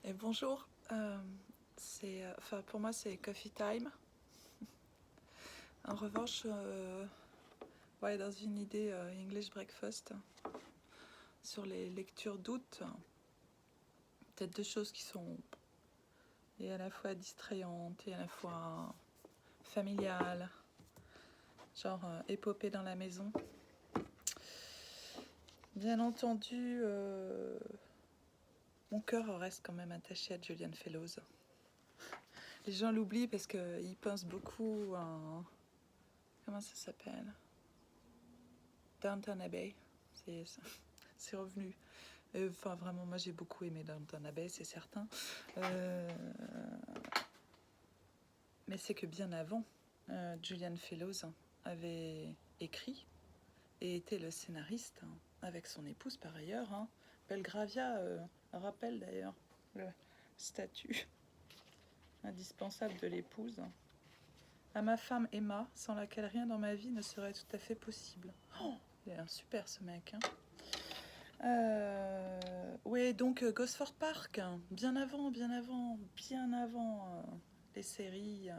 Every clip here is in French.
Et bonjour, pour moi c'est coffee time. En revanche, ouais, dans une idée English breakfast sur les lectures d'août, peut-être deux choses qui sont et à la fois distrayantes et à la fois familiales, genre épopée dans la maison. Bien entendu, mon cœur reste quand même attaché à Julian Fellowes. Les gens l'oublient parce qu'ils pensent beaucoup à... Comment ça s'appelle? Downton Abbey. C'est revenu. Enfin, vraiment, moi j'ai beaucoup aimé Downton Abbey, c'est certain. Mais c'est que bien avant, Julian Fellowes avait écrit et était le scénariste, avec son épouse par ailleurs. Belgravia rappelle d'ailleurs le statut indispensable de l'épouse. À ma femme Emma, sans laquelle rien dans ma vie ne serait tout à fait possible. Oh, il est un super ce mec. Oui, donc Gosford Park, bien avant les séries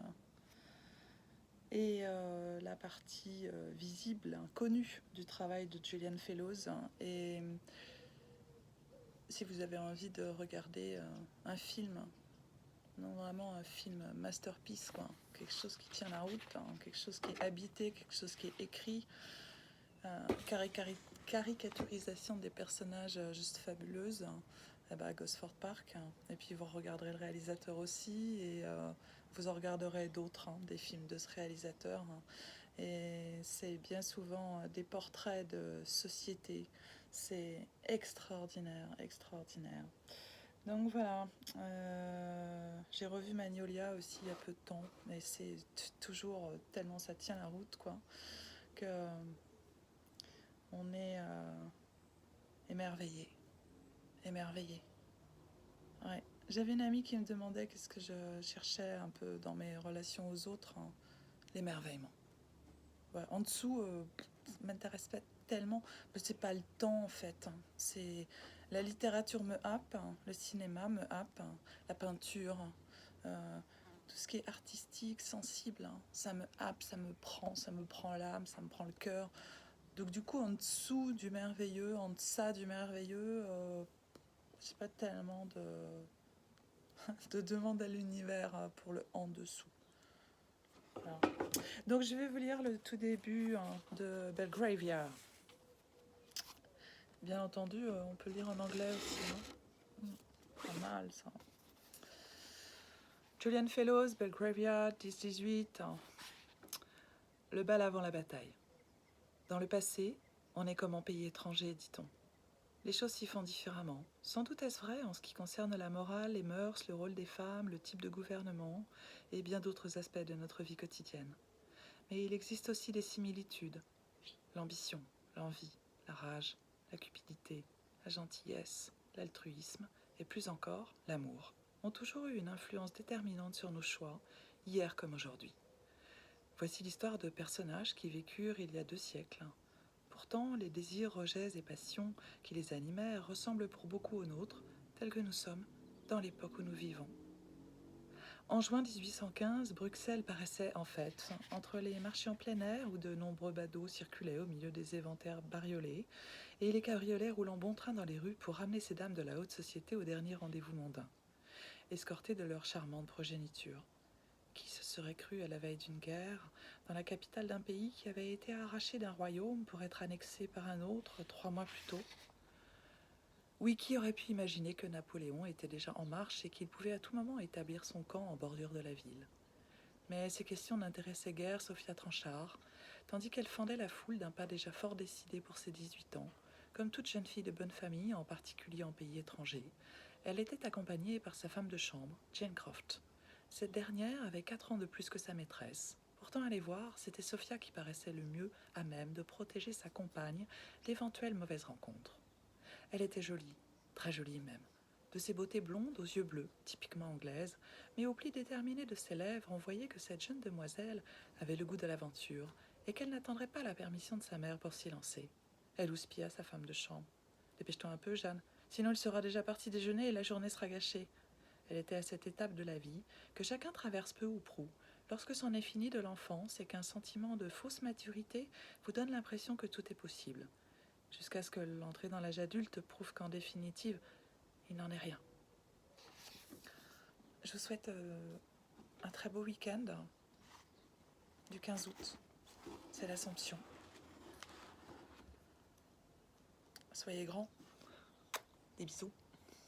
et la partie visible, connue du travail de Julian Fellowes. Et si vous avez envie de regarder un film, non vraiment un film masterpiece, quoi, quelque chose qui tient la route, quelque chose qui est habité, quelque chose qui est écrit, caricaturisation des personnages juste fabuleuse. Gosford Park, et puis vous regarderez le réalisateur aussi, et vous en regarderez d'autres, des films de ce réalisateur, et c'est bien souvent des portraits de société. C'est extraordinaire. Donc voilà, j'ai revu Magnolia aussi il y a peu de temps, mais c'est toujours tellement ça tient la route, quoi, que on est émerveillé. Ouais. J'avais une amie qui me demandait qu'est-ce que je cherchais un peu dans mes relations aux autres, l'émerveillement. Ouais, en dessous, ça m'intéresse pas tellement, mais c'est pas le temps en fait. C'est la littérature me happe, le cinéma me happe, la peinture, tout ce qui est artistique, sensible, ça me happe, ça me prend l'âme, ça me prend le cœur. Donc du coup, en dessous du merveilleux, en deçà du merveilleux, j'ai pas tellement de demande à l'univers pour le en dessous. Voilà. Donc je vais vous lire le tout début de Belgravia. Bien entendu, on peut lire en anglais aussi. Pas mal ça. Julian Fellowes, Belgravia, 10-18. Le bal avant la bataille. Dans le passé, on est comme en pays étranger, dit-on. Les choses s'y font différemment. Sans doute est-ce vrai en ce qui concerne la morale, les mœurs, le rôle des femmes, le type de gouvernement et bien d'autres aspects de notre vie quotidienne. Mais il existe aussi des similitudes. L'ambition, l'envie, la rage, la cupidité, la gentillesse, l'altruisme et plus encore l'amour ont toujours eu une influence déterminante sur nos choix, hier comme aujourd'hui. Voici l'histoire de personnages qui vécurent il y a 2 siècles. Pourtant, les désirs, rejets et passions qui les animèrent ressemblent pour beaucoup aux nôtres, tels que nous sommes dans l'époque où nous vivons. En juin 1815, Bruxelles paraissait en fête, entre les marchés en plein air où de nombreux badauds circulaient au milieu des éventaires bariolés et les cabriolets roulant bon train dans les rues pour ramener ces dames de la haute société au dernier rendez-vous mondain, escortées de leur charmante progéniture. Qui se serait cru à la veille d'une guerre, dans la capitale d'un pays qui avait été arraché d'un royaume pour être annexé par un autre 3 mois plus tôt? Oui, qui aurait pu imaginer que Napoléon était déjà en marche et qu'il pouvait à tout moment établir son camp en bordure de la ville? Mais ces questions n'intéressaient guère Sophia Tranchard, tandis qu'elle fendait la foule d'un pas déjà fort décidé pour ses 18 ans. Comme toute jeune fille de bonne famille, en particulier en pays étranger, elle était accompagnée par sa femme de chambre, Jane Croft. Cette dernière avait 4 ans de plus que sa maîtresse. Pourtant, à les voir, c'était Sophia qui paraissait le mieux à même de protéger sa compagne d'éventuelles mauvaises rencontres. Elle était jolie, très jolie même, de ses beautés blondes aux yeux bleus, typiquement anglaises, mais au pli déterminé de ses lèvres, on voyait que cette jeune demoiselle avait le goût de l'aventure et qu'elle n'attendrait pas la permission de sa mère pour s'y lancer. Elle houspilla sa femme de chambre. « Dépêche-toi un peu, Jeanne, sinon il sera déjà parti déjeuner et la journée sera gâchée. » Elle était à cette étape de la vie que chacun traverse peu ou prou, lorsque c'en est fini de l'enfance et qu'un sentiment de fausse maturité vous donne l'impression que tout est possible, jusqu'à ce que l'entrée dans l'âge adulte prouve qu'en définitive, il n'en est rien. Je vous souhaite un très beau week-end du 15 août. C'est l'Assomption. Soyez grands. Des bisous.